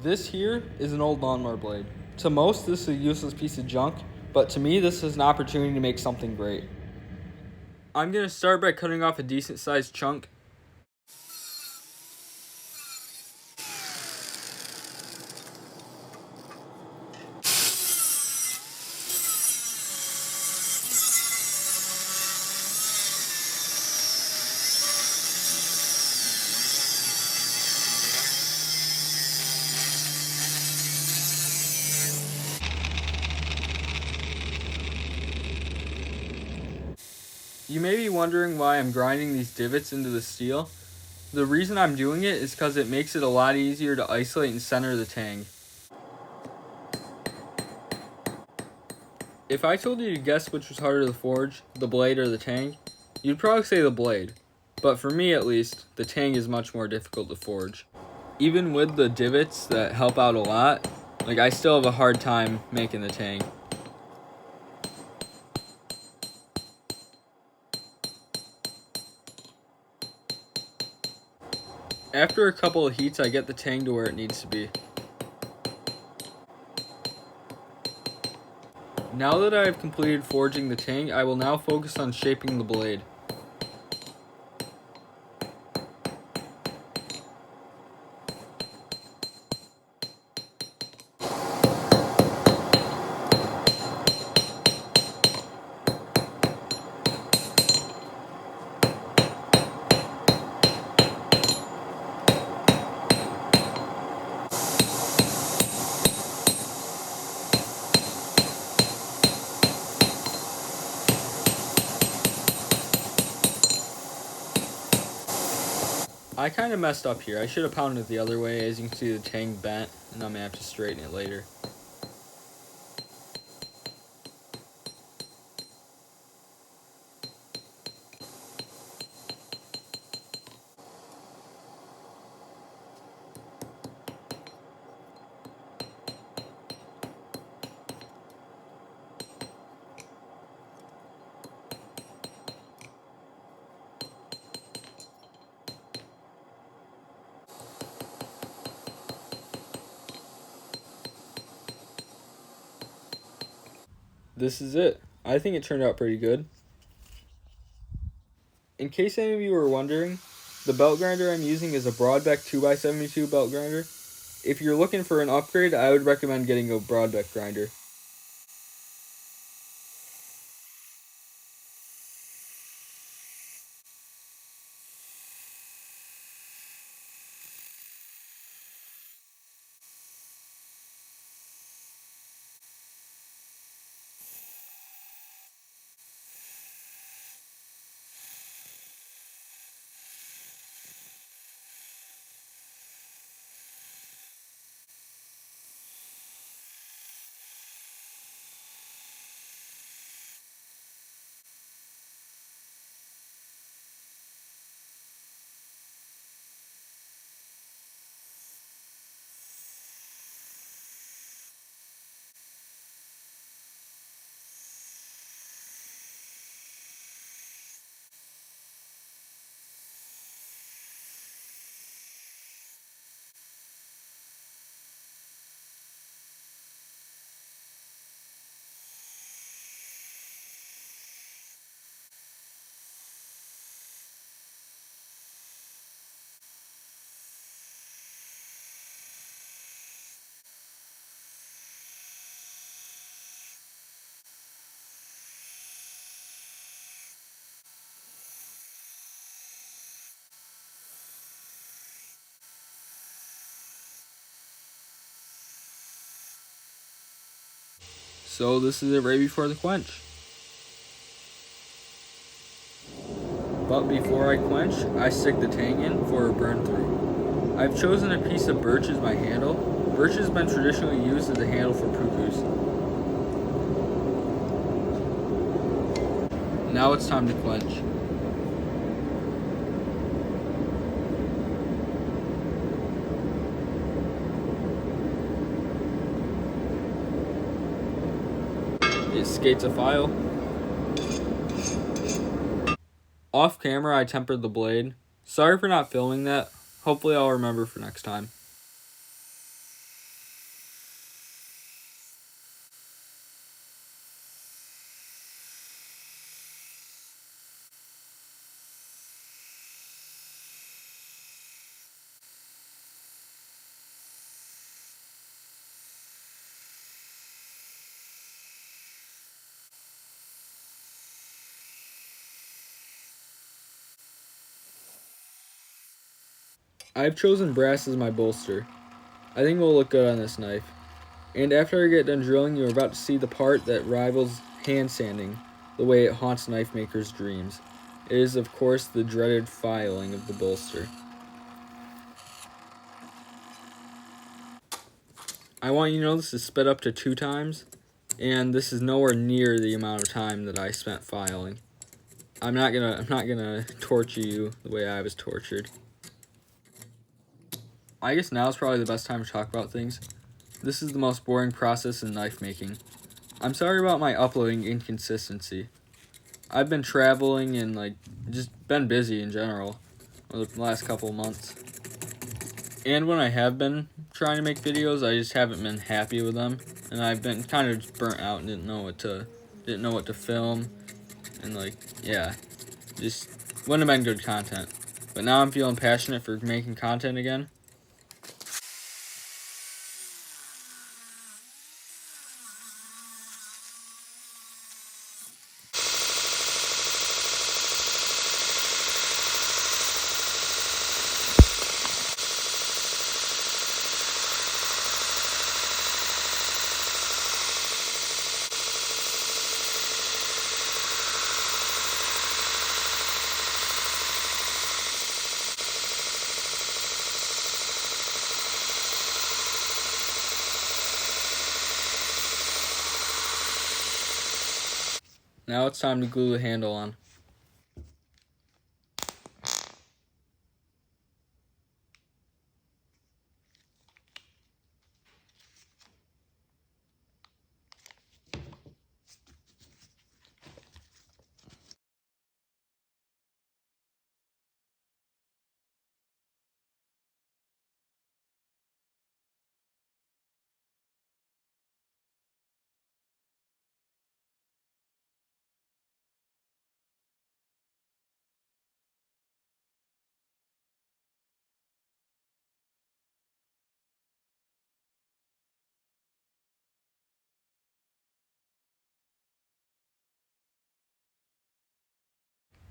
This here is an old lawnmower blade. To most, this is a useless piece of junk, but to me, this is an opportunity to make something great. I'm going to start by cutting off a decent sized chunk. You may be wondering why I'm grinding these divots into the steel. The reason I'm doing it is because it makes it a lot easier to isolate and center the tang. If I told you to guess which was harder to forge, the blade or the tang, you'd probably say the blade. But for me at least, the tang is much more difficult to forge. Even with the divots that help out a lot, I still have a hard time making the tang. After a couple of heats, I get the tang to where it needs to be. Now that I have completed forging the tang, I will now focus on shaping the blade. I kind of messed up here. I should have pounded it the other way. As you can see, the tang bent, and I'm going to have to straighten it later. This is it. I think it turned out pretty good. In case any of you were wondering, the belt grinder I'm using is a Broadbeck 2x72 belt grinder. If you're looking for an upgrade, I would recommend getting a Broadbeck grinder. So this is it right before the quench. But before I quench, I stick the tang in for a burn through. I've chosen a piece of birch as my handle. Birch has been traditionally used as a handle for puukos. Now it's time to quench. It skates a file. Off camera, I tempered the blade. Sorry for not filming that. Hopefully I'll remember for next time. I've chosen brass as my bolster. I think it will look good on this knife. And after I get done drilling, you're about to see the part that rivals hand sanding, the way it haunts knife makers' dreams. It is, of course, the dreaded filing of the bolster. I want you to know this is sped up to 2 times, and this is nowhere near the amount of time that I spent filing. I'm not gonna torture you the way I was tortured. I guess now is probably the best time to talk about things. This is the most boring process in knife making. I'm sorry about my uploading inconsistency. I've been traveling and just been busy in general over the last couple of months. And when I have been trying to make videos, I just haven't been happy with them, and I've been kind of just burnt out and didn't know what to film, and just wouldn't have been good content. But now I'm feeling passionate for making content again. Now it's time to glue the handle on.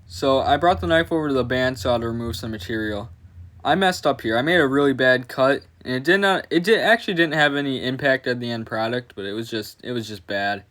So I brought the knife over to the bandsaw to remove some material. I messed up here. I made a really bad cut, and actually didn't have any impact at the end product, but it was just bad.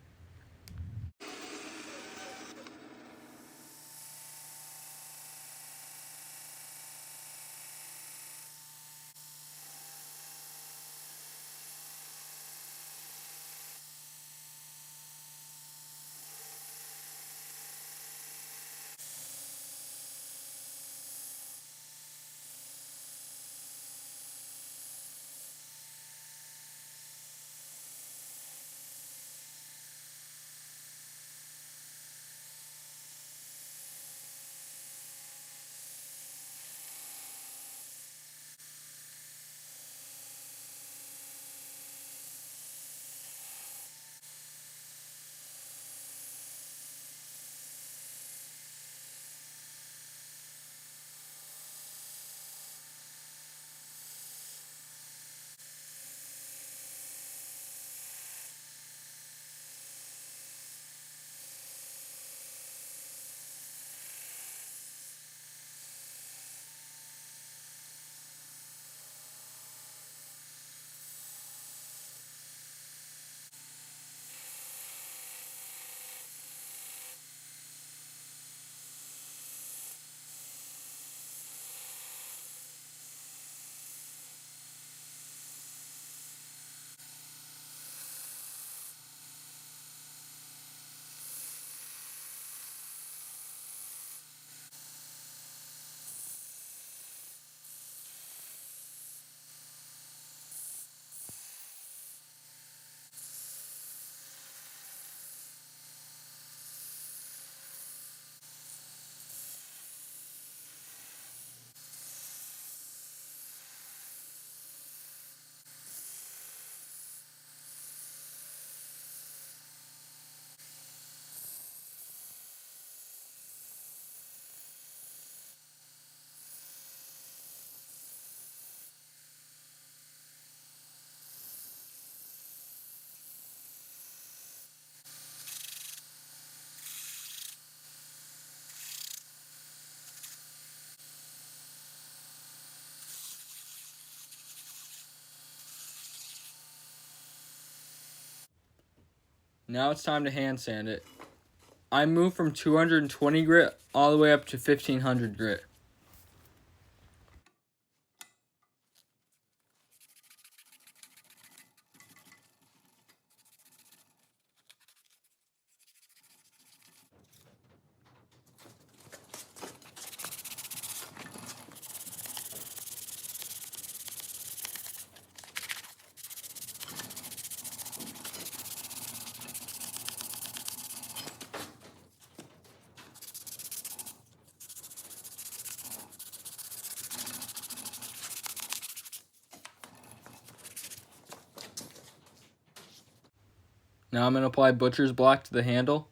Now it's time to hand sand it. I moved from 220 grit all the way up to 1500 grit. Now I'm going to apply butcher's block to the handle.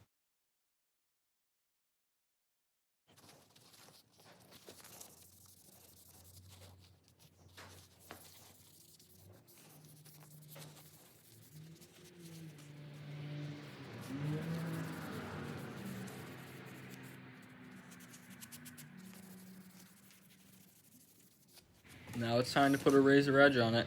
Now it's time to put a razor edge on it.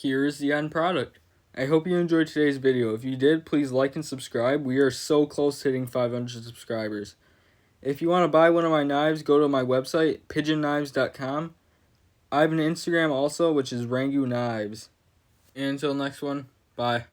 Here is the end product. I hope you enjoyed today's video. If you did, please like and subscribe. We are so close to hitting 500 subscribers. If you want to buy one of my knives, go to my website, pigeonknives.com. I have an Instagram also, which is Rangu Knives. And until next one, bye.